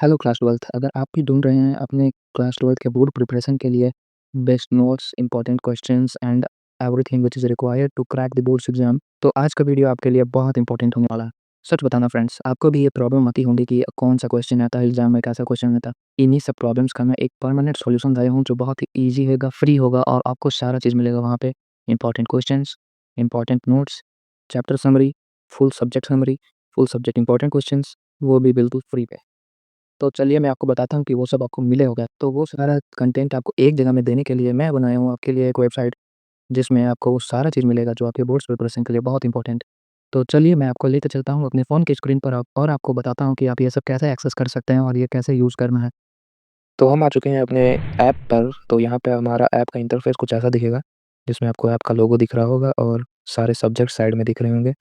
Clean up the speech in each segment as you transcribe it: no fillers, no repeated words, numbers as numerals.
Hello class 12th अगर आप भी ढूँढ रहे हैं अपने क्लास 12th के बोर्ड प्रिपरेशन के लिए best notes, important questions and everything which is required to crack the boards exam, तो आज का वीडियो आपके लिए बहुत इंपॉर्टेंट होने वाला है। सच बताना फ्रेंड्स, आपको भी ये प्रॉब्लम आती होंगी कि कौन-सा क्वेश्चन आता है एग्ज़ाम में, कैसा क्वेश्चन आता है। इन्हीं सब प्रॉब्लम्स का मैं एक परमानेंट सॉल्यूशन लाया हूँ जो बहुत ही ईज़ी होगा, फ्री होगा और आपको सारा चीज़ मिलेगा वहाँ पे। Important questions, important notes, chapter summary, full subject important questions, वो भी बिल्कुल फ्री पे। तो चलिए मैं आपको बताता हूँ कि वो सब आपको मिले होगा। तो वो सारा कंटेंट आपको एक जगह में देने के लिए मैं बनाया हूँ आपके लिए एक वेबसाइट, जिसमें आपको वो सारा चीज़ मिलेगा जो आपके बोर्ड्स प्रिपरेशन के लिए बहुत इंपॉर्टेंट। तो चलिए मैं आपको लेके चलता हूँ अपने फ़ोन की स्क्रीन पर आप और आपको बताता हूँ कि आप ये सब कैसे एक्सेस कर सकते हैं और ये कैसे यूज़ करना है। तो हम आ चुके हैं अपने ऐप पर, तो यहाँ पे हमारा ऐप का इंटरफ़ेस कुछ ऐसा दिखेगा, जिसमें आपको ऐप का लोगो दिख रहा होगा और सारे सब्जेक्ट साइड में दिख रहे होंगे।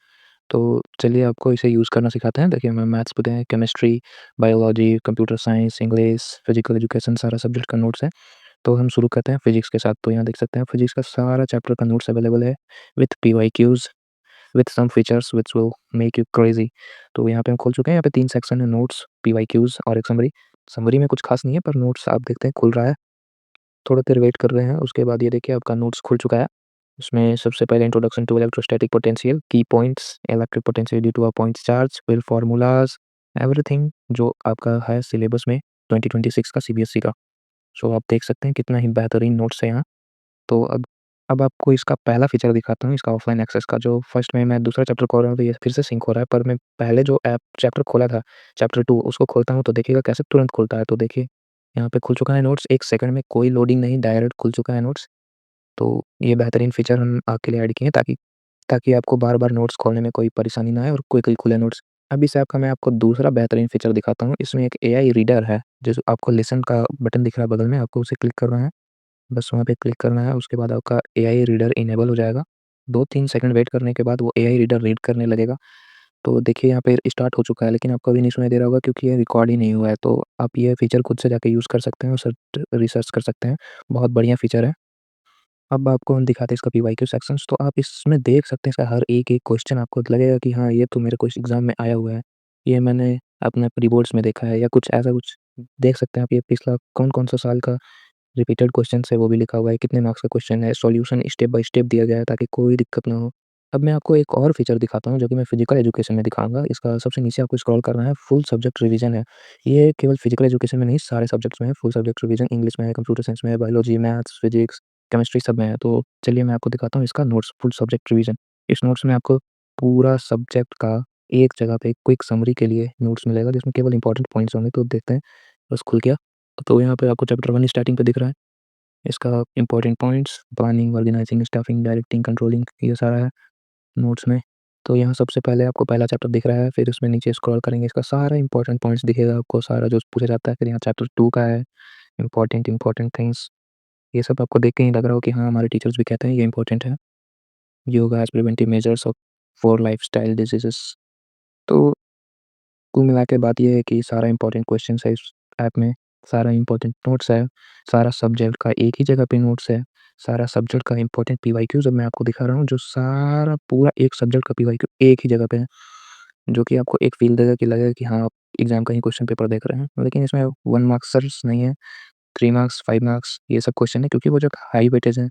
तो चलिए आपको इसे यूज़ करना सिखाते हैं। देखिए हमें मैथ्स पढ़े हैं, chemistry, biology, computer science, English, physical education सारा सब्जेक्ट का नोट्स है। तो हम शुरू करते हैं फिज़िक्स के साथ। तो यहाँ देख सकते हैं फिज़िक्स का सारा चैप्टर का नोट्स अवेलेबल है with PYQs, with some features which will make you crazy. तो यहाँ पे हम खोल चुके हैं, यहाँ पे 3 सेक्शन है नोट्स, पीवाईक्यूज़ और एक समरी। समरी में कुछ खास नहीं है पर नोट्स आप देखते हैं खुल रहा है। थोड़ा देर वेट कर रहे हैं, उसके बाद ये देखिए आपका नोट्स खुल चुका है। इसमें सबसे पहले introduction to electrostatic potential, key points, electric potential due to a point charge, फिर फार्मूलाज़, एवरीथिंग जो आपका है सिलेबस में 2026 का सीबीएसई का। सो आप देख सकते हैं कितना ही बेहतरीन नोट्स है यहाँ। तो अब आपको इसका पहला फीचर दिखाता हूँ इसका ऑफलाइन एक्सेस का। जो फर्स्ट में मैं दूसरा चैप्टर खोल रहा हूँ तो ये फिर से सिंक हो रहा है, पर मैं पहले जो ऐप चैप्टर खोला था, चैप्टर 2 उसको खोलता हूँ तो देखिएगा कैसे तुरंत खुलता है। तो देखिए यहाँ पे खुल चुका है नोट्स, 1 सेकंड में कोई लोडिंग नहीं, डायरेक्ट खुल चुका है नोट्स। तो ये बेहतरीन फीचर हम आपके लिए ऐड किए हैं ताकि ताकि आपको बार-बार नोट्स खोलने में कोई परेशानी ना आए और क्विकली खुले नोट्स। अब इस ऐप का मैं आपको दूसरा बेहतरीन फीचर दिखाता हूँ। इसमें एक एआई रीडर है, जो आपको लिसन का बटन दिख रहा है बगल में, आपको उसे क्लिक करना है। बस वहाँ पे क्लिक करना है, उसके बाद आपका एआई रीडर इनेबल हो जाएगा। 2-3 सेकंड वेट करने के बाद वो एआई रीडर रीड करने लगेगा। तो देखिए यहाँ पे स्टार्ट हो चुका है, लेकिन आपको अभी नहीं सुनाई दे रहा होगा क्योंकि ये रिकॉर्ड ही नहीं हुआ है। तो आप ये फीचर खुद से जाके यूज़ कर सकते हैं और सर्च रिसर्च कर सकते हैं। बहुत बढ़िया फीचर है। अब आपको हम दिखाते हैं इसका पीवाईक्यू सेक्शंस, तो आप इसमें देख सकते हैं इसका हर एक-एक क्वेश्चन आपको लगेगा कि हाँ, ये तो मेरे को इस एग्ज़ाम में आया हुआ है। ये मैंने अपने प्री बोर्ड्स में देखा है या कुछ ऐसा कुछ देख सकते हैं आप। ये पिछला कौन-कौन सा साल का रिपीटेड क्वेश्चन्स है वो भी लिखा हुआ है, कितने मार्क्स का क्वेश्चन है, सॉल्यूशन स्टेप बाय स्टेप दिया गया है ताकि कोई दिक्कत ना हो। अब मैं आपको एक और फीचर दिखाता हूँ जो कि मैं फिजिकल एजुकेशन में दिखाऊँगा। इसका सबसे नीचे आपको स्क्रॉल करना है, फुल सब्जेक्ट रिवीजन है। ये केवल फिजिकल एजुकेशन में नहीं, सारे सब्जेक्ट्स में है फुल सब्जेक्ट रिवीजन। इंग्लिश में है, कंप्यूटर साइंस में है, बायोलॉजी, मैथ्स, फिजिक्स, केमिस्ट्री सब में है। तो चलिए मैं आपको दिखाता हूँ इसका नोट्स, फुल सब्जेक्ट रिवीजन। इस नोट्स में आपको पूरा सब्जेक्ट का एक जगह पे क्विक समरी के लिए नोट्स मिलेगा जिसमें केवल इंपॉर्टेंट पॉइंट्स होंगे। तो देखते हैं, बस खुल गया। तो यहाँ पे आपको चैप्टर 1 स्टार्टिंग पे दिख रहा है। इसका important points, planning, organizing, staffing, directing, controlling, ये सारा है नोट्स में। तो यहाँ सबसे पहले आपको पहला चैप्टर दिख रहा है, फिर उसमें नीचे स्क्रॉल करेंगे, इसका सारा इम्पोर्टेंट पॉइंट्स दिखेगा आपको, सारा जो पूछा जाता है। फिर यहाँ चैप्टर 2 का है, इम्पोर्टेंट थिंग्स। ये सब आपको देख के ही लग रहा हो कि हाँ, हमारे टीचर्स भी कहते हैं ये इम्पोर्टेंट है। Yoga as preventive measures of for lifestyle diseases. तो कुल मिला के बात ये है कि सारा इम्पोर्टेंट क्वेश्चंस है इस ऐप में, सारा इम्पोर्टेंट नोट्स है, सारा सब्जेक्ट का एक ही जगह पे नोट्स है, सारा सब्जेक्ट का इम्पोर्टेंट पीवाईक्यूज़ अब मैं आपको दिखा रहा हूँ, जो सारा पूरा एक सब्जेक्ट का पीवाईक्यू एक ही जगह पे है, जो कि आपको एक फ़ील देगा कि लगेगा कि हाँ, आप एग्ज़ाम का ही क्वेश्चन पेपर देख रहे हैं। लेकिन इसमें 1 मार्क्सर्स नहीं है, 3 मार्क्स, 5 मार्क्स ये सब क्वेश्चन है क्योंकि वो जो हाई वेटेज है,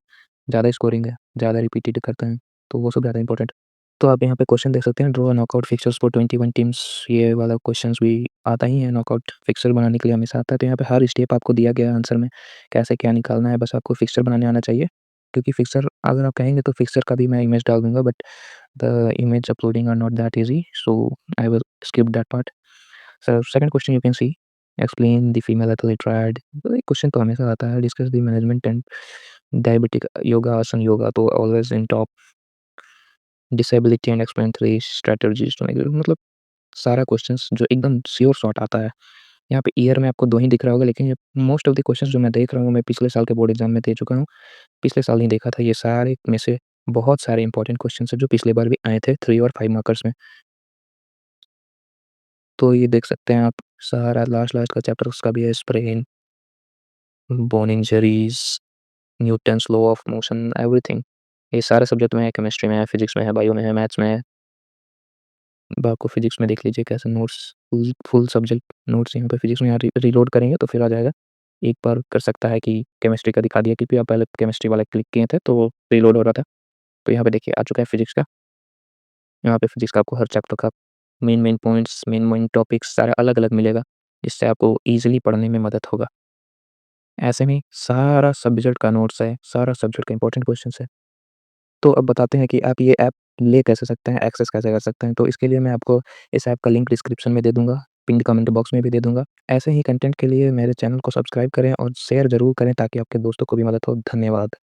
ज़्यादा स्कोरिंग है, ज़्यादा रिपीटेड करते हैं, तो वो सब ज़्यादा इम्पोर्टेंट। तो आप यहाँ पे क्वेश्चन देख सकते हैं, draw knockout fixers for 21 teams. ये वाला क्वेश्चंस भी आता ही है, नॉकआउट फिक्सर बनाने के लिए हमेशा आता है। तो यहाँ पे हर स्टेप आपको दिया गया है आंसर में, कैसे क्या निकालना है, बस आपको फिक्सर बनाने आना चाहिए। क्योंकि फिक्सर अगर आप कहेंगे तो फिक्सर का भी मैं इमेज डाल दूँगा, but the image uploading are not that easy, so I will skip that part. So second question you can see, explain the female athlete triad. तो ये क्वेश्चन तो हमेशा आता है, discuss the management and diabetic yoga asana, yoga तो always in top. Disability and explain 3 strategies to make, मतलब सारा questions जो एकदम श्योर शॉट आता है। यहाँ पे ईयर में आपको 2 ही दिख रहा होगा, लेकिन ये मोस्ट ऑफ द क्वेश्चंस जो मैं देख रहा हूँ, मैं पिछले साल के बोर्ड एग्ज़ाम में दे चुका हूँ। पिछले साल नहीं देखा था, ये सारे में से बहुत सारे इंपॉर्टेंट क्वेश्चंस हैं जो पिछली बार भी आए थे 3 और 5 मार्कर्स में। तो ये देख सकते हैं आप, सारा लास्ट-लास्ट का चैप्टर उसका भी है, sprain, bone injuries, Newton's law of motion, everything. ये सारे सब्जेक्ट में है, केमिस्ट्री में है, फिजिक्स में है, बायो में है, मैथ्स में है। अब आपको फिजिक्स में देख लीजिए कैसे नोट्स फुल सब्जेक्ट नोट्स यहाँ पे फिज़िक्स में यहाँ रीलोड करेंगे तो फिर आ जाएगा। एक बार कर सकता है कि केमिस्ट्री का दिखा दिया क्योंकि आप पहले केमिस्ट्री वाला क्लिक किए थे तो रीलोड हो रहा था। तो यहाँ पे देखिए आ चुका है फिज़िक्स का। यहाँ पे फिज़िक्स का आपको हर चैप्टर का मेन पॉइंट्स, मेन टॉपिक्स सारा अलग-अलग मिलेगा, जिससे आपको ईज़िली पढ़ने में मदद होगा। ऐसे में सारा सब्जेक्ट का नोट्स है, सारा सब्जेक्ट का इम्पोर्टेंट क्वेश्चंस है। तो अब बताते हैं कि आप ये ऐप ले कैसे सकते हैं, एक्सेस कैसे कर सकते हैं। तो इसके लिए मैं आपको इस ऐप का लिंक डिस्क्रिप्शन में दे दूँगा, पिन्ड कमेंट बॉक्स में भी दे दूँगा। ऐसे ही कंटेंट के लिए मेरे चैनल को सब्सक्राइब करें और शेयर ज़रूर करें ताकि आपके दोस्तों को भी मदद हो। धन्यवाद।